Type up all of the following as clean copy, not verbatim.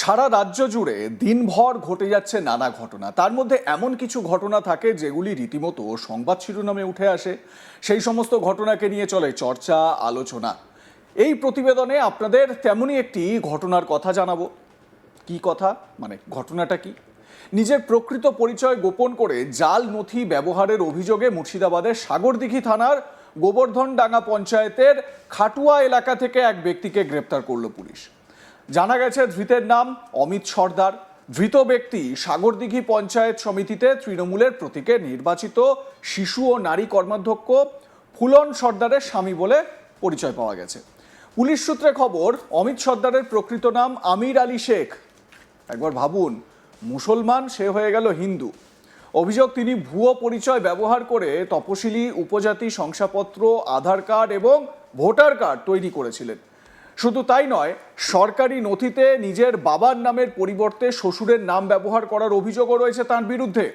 সারা রাজ্য জুড়ে দিনভর ঘটে যাচ্ছে নানা ঘটনা। তার মধ্যে এমন কিছু ঘটনা থাকে যেগুলি রীতিমতো সংবাদ শিরোনামে উঠে আসে। সেই সমস্ত ঘটনাকে নিয়ে চলে চর্চা, আলোচনা। এই প্রতিবেদনে আপনাদের তেমনই একটি ঘটনার কথা জানাবো। কি কথা, মানে ঘটনাটা কি? নিজের প্রকৃত পরিচয় গোপন করে জাল নথি ব্যবহারের অভিযোগে মুর্শিদাবাদের সাগরদিঘি থানার গোবর্ধনডাঙ্গা পঞ্চায়েতের খাটুয়া এলাকা থেকে এক ব্যক্তিকে গ্রেপ্তার করল পুলিশ। জানা গেছে ধৃতের নাম অমিত সর্দার। ধৃত ব্যক্তি সাগরদিঘি পঞ্চায়েত সমিতিতে তৃণমূলের প্রতীকে নির্বাচিত শিশু ও নারী কর্মাধ্যক্ষ ফুলন সর্দারের স্বামী বলে পরিচয় পাওয়া গেছে। পুলিশ সূত্রে খবর, অমিত সর্দারের প্রকৃত নাম আমির আলী শেখ। একবার ভাবুন, মুসলমান সে হয়ে গেল হিন্দু। অভিযোগ, তিনি ভুয়ো পরিচয় ব্যবহার করে তপশিলি উপজাতি শংসাপত্র, আধার কার্ড এবং ভোটার কার্ড তৈরি করেছিলেন। শুধু তাই নয়, সরকারি নথিতে নিজের বাবার নামের পরিবর্তে শ্বশুরের নাম ব্যবহার করার অভিযোগও রয়েছে তার বিরুদ্ধে।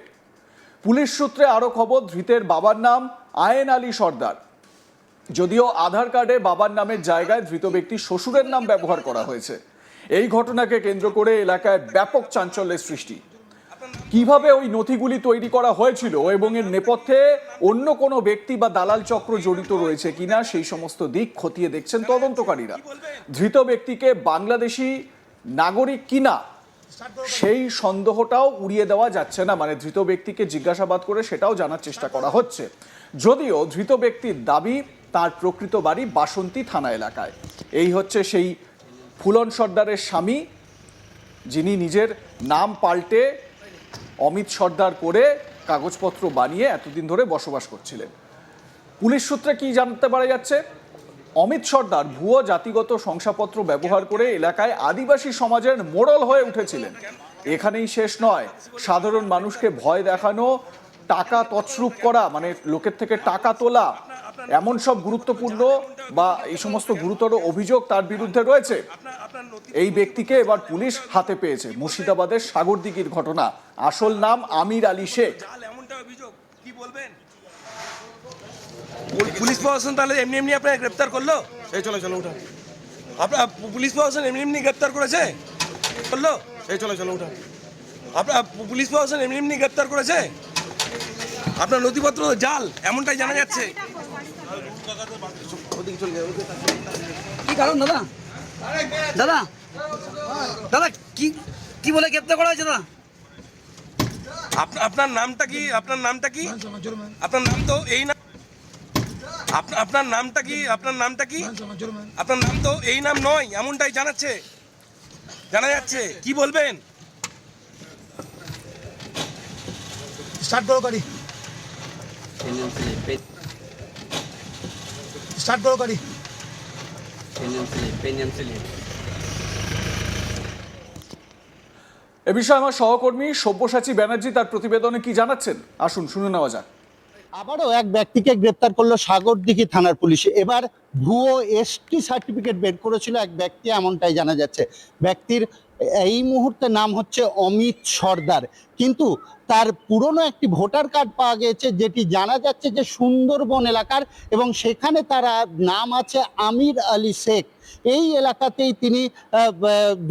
পুলিশ সূত্রে আরও খবর, ধৃতের বাবার নাম আয়েন আলী সর্দার। যদিও আধার কার্ডে বাবার নামের জায়গায় ধৃত ব্যক্তির শ্বশুরের নাম ব্যবহার করা হয়েছে। এই ঘটনাকে কেন্দ্র করে এলাকায় ব্যাপক চাঞ্চল্যের সৃষ্টি। কিভাবে ওই নথিগুলি তৈরি করা হয়েছিল এবং এর নেপথ্যে অন্য কোনো ব্যক্তি বা দালাল চক্র জড়িত রয়েছে কিনা, সেই সমস্ত দিক খতিয়ে দেখছেন তদন্তকারীরা। ধৃত ব্যক্তিকে বাংলাদেশি নাগরিক কিনা সেই সন্দেহটাও উড়িয়ে দেওয়া যাচ্ছে না, মানে ধৃত ব্যক্তিকে জিজ্ঞাসাবাদ করে সেটাও জানার চেষ্টা করা হচ্ছে। যদিও ধৃত ব্যক্তির দাবি তার প্রকৃত বাড়ি বাসন্তী থানা এলাকায়। এই হচ্ছে সেই ফুলন সর্দারের স্বামী, যিনি নিজের নাম পাল্টে অমিত সর্দার করে কাগজপত্র বানিয়ে এতদিন ধরে বসবাস করছিলেন। পুলিশ সূত্রে কি জানতে পারা যাচ্ছে, অমিত সর্দার ভুয়ো জাতিগত শংসাপত্র ব্যবহার করে এলাকায় আদিবাসী সমাজের মোড়ল হয়ে উঠেছিলেন। এখানেই শেষ নয়, সাধারণ মানুষকে ভয় দেখানো, টাকা তছরূপ করা, মানে লোকের থেকে টাকা তোলা, এমন সব গুরুত্বপূর্ণ বা এই সমস্ত গুরুতর অভিযোগ তার বিরুদ্ধে রয়েছে। এই ব্যক্তিকে এবার পুলিশ হাতে পেয়েছে। মুর্শিদাবাদের সাগরদিঘির ঘটনা। আসল নাম আমির আলী শেখ। পুলিশ প্রশাসন তাহলে এমনি এমনি আপনাকে গ্রেপ্তার করলো? এই চলো চলো উঠা। আপনার পুলিশ প্রশাসন এমনি এমনি গ্রেপ্তার করেছে করলো? এই চলো চলো উঠা। আপনার পুলিশ প্রশাসন এমনি এমনি গ্রেপ্তার করেছে? আপনার নথিপত্র জাল এমনটাই জানা যাচ্ছে। কি কারণ দাদা? দাদা দাদা কি কি বলে গ্রেপ্তার করা হয়েছে দাদা? আপনার নামটা কি? আপনার নামটা কি? আপনার নাম তো এই না। আপনার নামটা কি? আপনার নামটা কি? আপনার নাম তো এই নাম নয়, এমনটাই জানা যাচ্ছে। কি বলবেন? স্টার্ট করো গাড়ি, স্টার্ট করো গাড়ি। এ বিষয়ে আমার সহকর্মী সব্যসাচী ব্যানার্জি তার প্রতিবেদনে কি জানাচ্ছেন, আসুন শুনে নেওয়া যাক। আবারও এক ব্যক্তিকে গ্রেপ্তার করলো সাগরদিঘি থানার পুলিশ। এবার ভুয়ো এসটি সার্টিফিকেট বের করেছিল এক ব্যক্তি, এমনটাই জানা যাচ্ছে। ব্যক্তির এই মুহূর্তে নাম হচ্ছে অমিত সর্দার, কিন্তু তার পুরনো একটি ভোটার কার্ড পাওয়া গিয়েছে, যেটি জানা যাচ্ছে যে সুন্দরবন এলাকার, এবং সেখানে তার নাম আছে আমির আলী শেখ। এই এলাকাতেই তিনি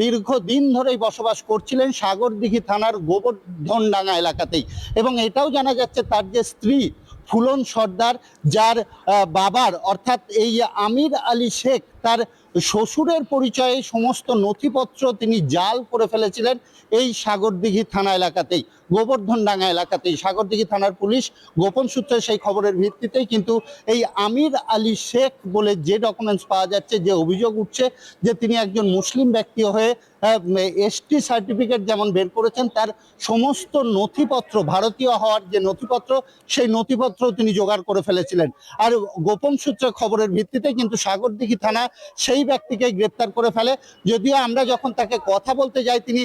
দীর্ঘদিন ধরেই বসবাস করছিলেন, সাগরদিঘি থানার গোবর্ধনডাঙ্গা এলাকাতেই। এবং এটাও জানা যাচ্ছে তার যে স্ত্রী ফুলন সর্দার, যার বাবার অর্থাৎ এই আমির আলী শেখ, তার শ্বশুরের পরিচয়ে সমস্ত নথিপত্র তিনি জাল করে ফেলেছিলেন এই সাগরদিঘি থানা এলাকাতেই, গোবর্ধনডাঙ্গা এলাকাতেই। সাগরদিঘি থানার পুলিশ গোপন সূত্রে সেই খবরের ভিত্তিতেই কিন্তু এই আমির আলী শেখ বলে যে ডকুমেন্টস পাওয়া যাচ্ছে, যে অভিযোগ উঠছে যে তিনি একজন মুসলিম ব্যক্তি হয়ে এসটি সার্টিফিকেট যেমন বের করেছেন, তার সমস্ত নথিপত্র, ভারতীয় হওয়ার যে নথিপত্র, সেই নথিপত্র তিনি জোগাড় করে ফেলেছিলেন। আর গোপন সূত্রে খবরের ভিত্তিতে কিন্তু সাগরদিঘি থানা সেই ব্যক্তিকে গ্রেপ্তার করে ফেলে। যদিও আমরা যখন তাকে কথা বলতে যাই, তিনি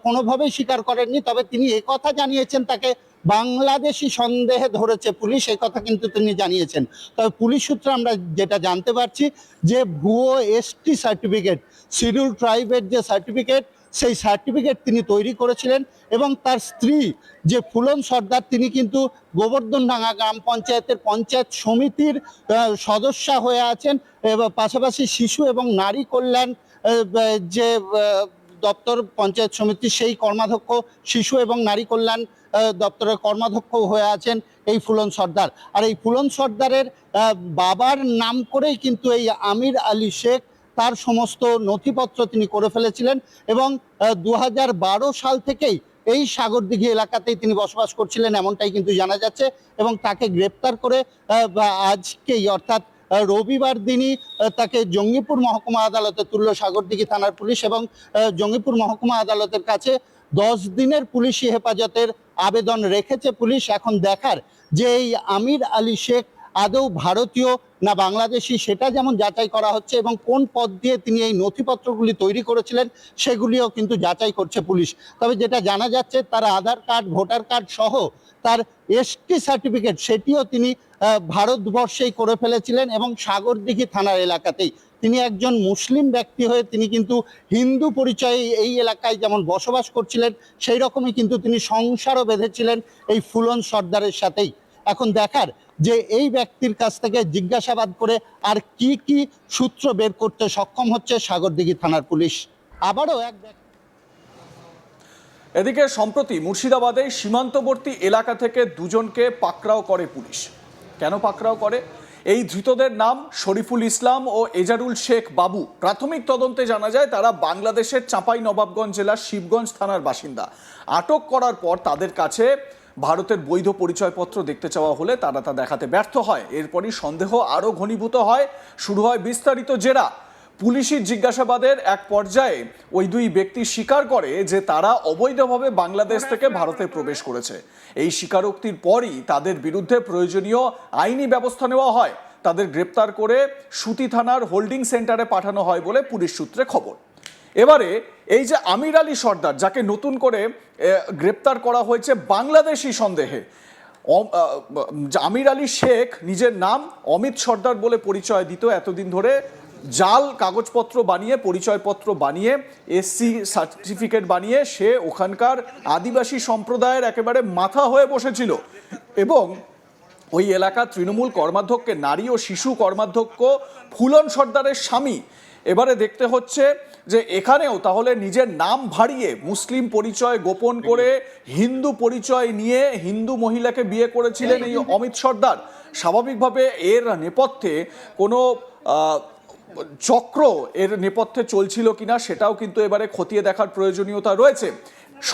কোনোভাবেই স্বীকার করেননি। তবে তিনি একথা জানিয়েছেন, তাকে বাংলাদেশি সন্দেহে ধরেছে পুলিশ, এই কথা কিন্তু তিনি জানিয়েছেন। তবে পুলিশ সূত্রে আমরা যেটা জানতে পারছি, যে ভুয়ো এসটি সার্টিফিকেট, শিডিউল ট্রাইবের যে সার্টিফিকেট, সেই সার্টিফিকেট তিনি তৈরি করেছিলেন। এবং তার স্ত্রী যে ফুলন সর্দার, তিনি কিন্তু গোবর্ধনডাঙ্গা গ্রাম পঞ্চায়েতের পঞ্চায়েত সমিতির সদস্য হয়ে আছেন, এবং পাশাপাশি শিশু এবং নারী কল্যাণ যে দপ্তর পঞ্চায়েত সমিতি সেই কর্মাধ্যক্ষ, শিশু এবং নারী কল্যাণ দপ্তরের কর্মাধ্যক্ষ হয়ে আছেন এই ফুলন সর্দার। আর এই ফুলন সর্দারের বাবার নাম করেই কিন্তু এই আমির আলী শেখ তার সমস্ত নথিপত্র তিনি করে ফেলেছিলেন এবং 2012 সাল থেকেই এই সাগরদিঘি এলাকাতেই তিনি বসবাস করছিলেন এমনটাই কিন্তু জানা যাচ্ছে। এবং তাকে গ্রেপ্তার করে আজকেই অর্থাৎ রবিবার দিনই তাকে জঙ্গিপুর মহকুমা আদালতে তুলল সাগরদিঘি থানার পুলিশ এবং জঙ্গিপুর মহকুমা আদালতের কাছে 10 দিনের পুলিশি হেফাজতের আবেদন রেখেছে পুলিশ। এখন দেখার যে এই আমির আলী শেখ আদৌ ভারতীয় না বাংলাদেশি সেটা যেমন যাচাই করা হচ্ছে এবং কোন পদ দিয়ে তিনি এই নথিপত্রগুলি তৈরি করেছিলেন সেগুলিও কিন্তু যাচাই করছে পুলিশ। তবে যেটা জানা যাচ্ছে তার আধার কার্ড, ভোটার কার্ড সহ তার এসটি সার্টিফিকেট সেটিও তিনি ভারতবর্ষেই করে ফেলেছিলেন এবং সাগরদিঘি থানার এলাকাতেই। তিনি একজন মুসলিম ব্যক্তি হয়ে তিনি কিন্তু হিন্দু পরিচয়ে এই এলাকায় যেমন বসবাস করছিলেন সেই রকমই কিন্তু তিনি সংসারও বেঁধেছিলেন এই ফুলন সর্দারের সাথেই। এখন দেখার যে এই ব্যক্তির কাছ থেকে জিজ্ঞাসাবাদ করে আর কি কি সূত্র বের করতে সক্ষম হচ্ছে সাগরদিঘি থানার পুলিশ। আবারও এক এদিকে সম্প্রতি মুর্শিদাবাদে সীমান্তবর্তী এলাকা থেকে দুজনকে পাকড়াও করে পুলিশ। কেন পাকড়াও করে? এই ধৃতদের নাম শরীফুল ইসলাম ও এজারুল শেখ বাবু। প্রাথমিক তদন্তে জানা যায় তারা বাংলাদেশের চাঁপাইনবাবগঞ্জ জেলার শিবগঞ্জ থানার বাসিন্দা। আটক করার পর তাদের কাছে ভারতের বৈধ পরিচয়পত্র দেখতে চাওয়া হলে তারা তা দেখাতে ব্যর্থ হয়। এরপরই সন্দেহ আরও ঘনীভূত হয়, শুরু হয় বিস্তারিত জেরা। পুলিশি জিজ্ঞাসাবাদের এক পর্যায়ে ওই দুই ব্যক্তি স্বীকার করে যে তারা অবৈধভাবে বাংলাদেশ থেকে ভারতে প্রবেশ করেছে। এই স্বীকারোক্তির পরই তাদের বিরুদ্ধে প্রয়োজনীয় আইনি ব্যবস্থা নেওয়া হয়। তাদের গ্রেপ্তার করে সুতি থানার হোল্ডিং সেন্টারে পাঠানো হয় বলে পুলিশ সূত্রে খবর। এবারে এই যে আমির আলী সর্দার, যাকে নতুন করে গ্রেপ্তার করা হয়েছে বাংলাদেশি সন্দেহে, আমির আলী শেখ নিজের নাম অমিত সর্দার বলে পরিচয় দিত এতদিন ধরে। জাল কাগজপত্র বানিয়ে, পরিচয়পত্র বানিয়ে, এসসি সার্টিফিকেট বানিয়ে সে ওখানকার আদিবাসী সম্প্রদায়ের একেবারে মাথা হয়ে বসেছিল এবং ওই এলাকার তৃণমূল কর্মাধ্যক্ষকে, নারী ও শিশু কর্মাধ্যক্ষ ফুলন সর্দারের স্বামী। এবারে দেখতে হচ্ছে যে এখানেও তাহলে নিজের নাম ভাড়িয়ে মুসলিম পরিচয় গোপন করে হিন্দু পরিচয় নিয়ে হিন্দু মহিলাকে বিয়ে করেছিলেন এই অমিত সর্দার। স্বাভাবিকভাবে এর নেপথ্যে কোনো চক্র এর নেপথ্যে চলছিল কিনা সেটাও কিন্তু এবারে খতিয়ে দেখার প্রয়োজনীয়তা রয়েছে।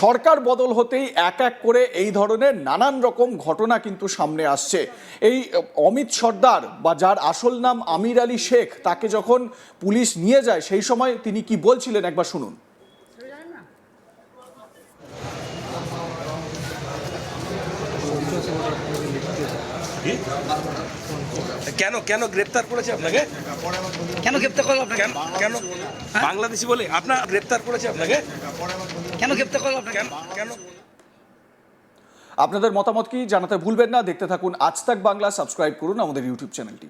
সরকার বদল হতেই এক এক করে এই ধরনের নানান রকম ঘটনা কিন্তু সামনে আসছে। এই অমিত সর্দার বা যার আসল নাম আমির আলী শেখ, তাকে যখন পুলিশ নিয়ে যায় সেই সময় তিনি কি বলছিলেন একবার শুনুন। কেন কেন গ্রেপ্তার করেছে আপনাকে? কেন গ্রেপ্তার করলো আপনাকে? কেন বাংলাদেশি বলে আপনার গ্রেপ্তার করেছে আপনাকে? কেন গ্রেপ্তার করলো আপনাকে? কেন? আপনাদের মতামত কি জানাতে ভুলবেন না। দেখতে থাকুন আজ তাক বাংলা, সাবস্ক্রাইব করুন আমাদের ইউটিউব চ্যানেলটি।